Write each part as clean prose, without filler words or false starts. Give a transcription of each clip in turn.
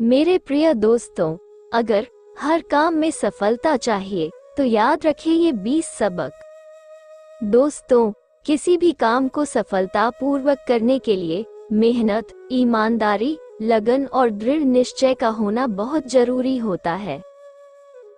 मेरे प्रिय दोस्तों, अगर हर काम में सफलता चाहिए तो याद रखिए ये 20 सबक। दोस्तों, किसी भी काम को सफलतापूर्वक करने के लिए मेहनत, ईमानदारी, लगन और दृढ़ निश्चय का होना बहुत जरूरी होता है।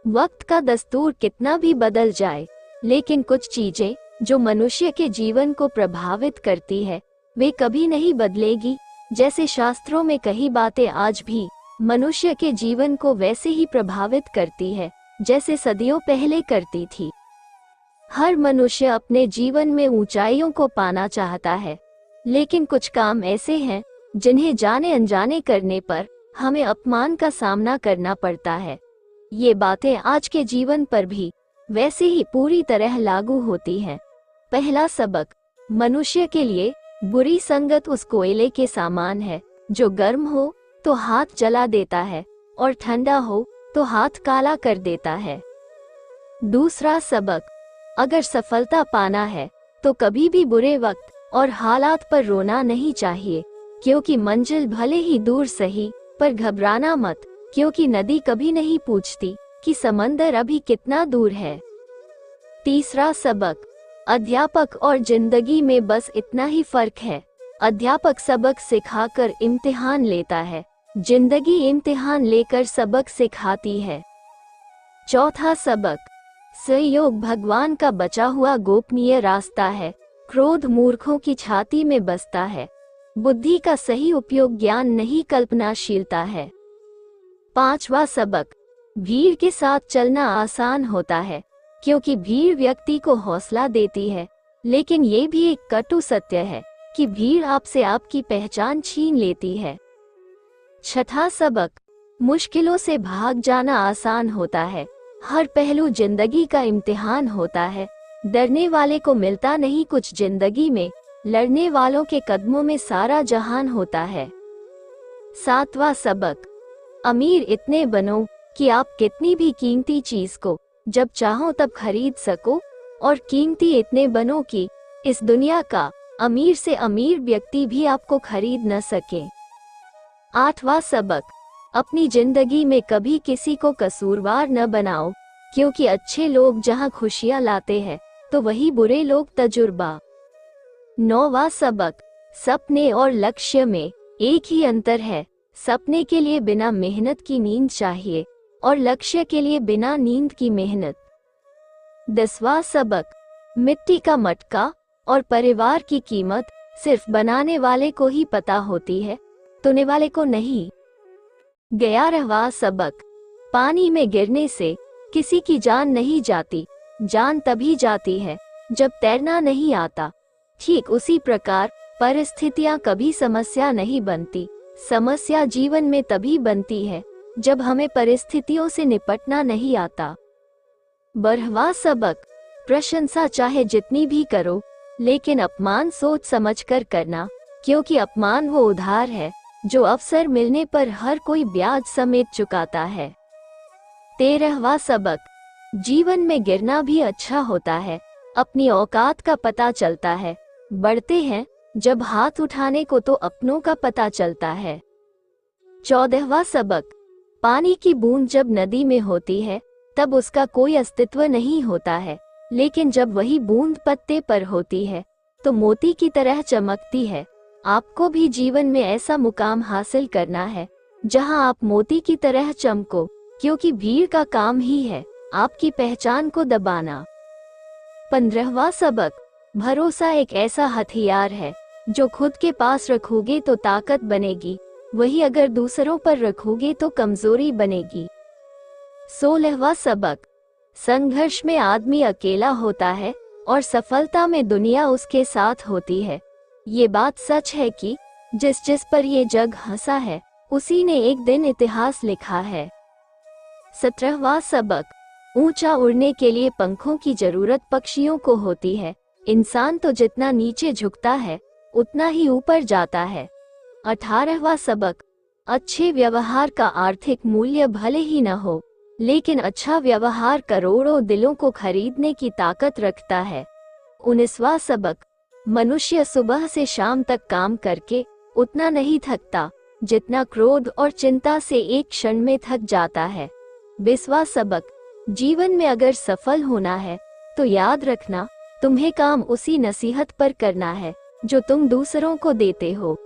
वक्त का दस्तूर कितना भी बदल जाए, लेकिन कुछ चीजें जो मनुष्य के जीवन को प्रभावित करती है वे कभी नहीं बदलेगी। जैसे शास्त्रों में कही बातें आज भी मनुष्य के जीवन को वैसे ही प्रभावित करती है जैसे सदियों पहले करती थी। हर मनुष्य अपने जीवन में ऊंचाइयों को पाना चाहता है, लेकिन कुछ काम ऐसे हैं जिन्हें जाने अनजाने करने पर हमें अपमान का सामना करना पड़ता है। ये बातें आज के जीवन पर भी वैसे ही पूरी तरह लागू होती हैं। पहला सबक, मनुष्य के लिए बुरी संगत उस कोयले के समान है जो गर्म हो तो हाथ जला देता है और ठंडा हो तो हाथ काला कर देता है। दूसरा सबक, अगर सफलता पाना है तो कभी भी बुरे वक्त और हालात पर रोना नहीं चाहिए, क्योंकि मंजिल भले ही दूर सही पर घबराना मत, क्योंकि नदी कभी नहीं पूछती कि समंदर अभी कितना दूर है। तीसरा सबक, अध्यापक और जिंदगी में बस इतना ही फर्क है। अध्यापक सबक सिखाकर इम्तिहान लेता है, जिंदगी इम्तिहान लेकर सबक सिखाती है। चौथा सबक, सहयोग भगवान का बचा हुआ गोपनीय रास्ता है। क्रोध मूर्खों की छाती में बसता है। बुद्धि का सही उपयोग ज्ञान नहीं कल्पनाशीलता है। पांचवा सबक, भीड़ के साथ चलना आसान होता है, क्योंकि भीड़ व्यक्ति को हौसला देती है, लेकिन ये भी एक कटु सत्य है कि भीड़ आपसे आपकी पहचान छीन लेती है। छठा सबक, मुश्किलों से भाग जाना आसान होता है। हर पहलू जिंदगी का इम्तिहान होता है। डरने वाले को मिलता नहीं कुछ जिंदगी में, लड़ने वालों के कदमों में सारा जहान होता है। सातवां सबक, अमीर इतने बनो कि आप कितनी भी कीमती चीज को जब चाहो तब खरीद सको, और कीमती इतने बनो कि इस दुनिया का अमीर से अमीर व्यक्ति भी आपको खरीद न सके। आठवां सबक, अपनी जिंदगी में कभी किसी को कसूरवार न बनाओ, क्योंकि अच्छे लोग जहां खुशियां लाते हैं तो वही बुरे लोग तजुर्बा। नौवां सबक, सपने और लक्ष्य में एक ही अंतर है। सपने के लिए बिना मेहनत की नींद चाहिए और लक्ष्य के लिए बिना नींद की मेहनत। 10वां सबक, मिट्टी का मटका और परिवार की कीमत सिर्फ बनाने वाले को ही पता होती है, तोड़ने वाले को नहीं। 11वां सबक, पानी में गिरने से किसी की जान नहीं जाती, जान तभी जाती है जब तैरना नहीं आता। ठीक उसी प्रकार परिस्थितियां कभी समस्या नहीं बनती, समस्या जीवन में तभी बनती है जब हमें परिस्थितियों से निपटना नहीं आता। 12वां सबक, प्रशंसा चाहे जितनी भी करो, लेकिन अपमान सोच समझकर करना, क्योंकि अपमान वो उधार है जो अवसर मिलने पर हर कोई ब्याज समेत चुकाता है। 13वां सबक, जीवन में गिरना भी अच्छा होता है। अपनी औकात का पता चलता है। बढ़ते हैं जब हाथ उठाने को तो अपनों का पता चलता है। 14वां सबक, पानी की बूंद जब नदी में होती है तब उसका कोई अस्तित्व नहीं होता है, लेकिन जब वही बूंद पत्ते पर होती है तो मोती की तरह चमकती है। आपको भी जीवन में ऐसा मुकाम हासिल करना है जहां आप मोती की तरह चमको, क्योंकि भीड़ का काम ही है आपकी पहचान को दबाना। 15वां सबक, भरोसा एक ऐसा हथियार है जो खुद के पास रखोगे तो ताकत बनेगी, वही अगर दूसरों पर रखोगे तो कमजोरी बनेगी। 16वां सबक, संघर्ष में आदमी अकेला होता है और सफलता में दुनिया उसके साथ होती है। ये बात सच है कि जिस पर ये जग हंसा है उसी ने एक दिन इतिहास लिखा है। 17वां सबक, ऊंचा उड़ने के लिए पंखों की जरूरत पक्षियों को होती है। इंसान तो जितना नीचे झुकता है उतना ही ऊपर जाता है। 18वां सबक, अच्छे व्यवहार का आर्थिक मूल्य भले ही न हो, लेकिन अच्छा व्यवहार करोड़ों दिलों को खरीदने की ताकत रखता है। 19वां सबक, मनुष्य सुबह से शाम तक काम करके उतना नहीं थकता जितना क्रोध और चिंता से एक क्षण में थक जाता है। 20वां सबक, जीवन में अगर सफल होना है तो याद रखना, तुम्हें काम उसी नसीहत पर करना है जो तुम दूसरों को देते हो।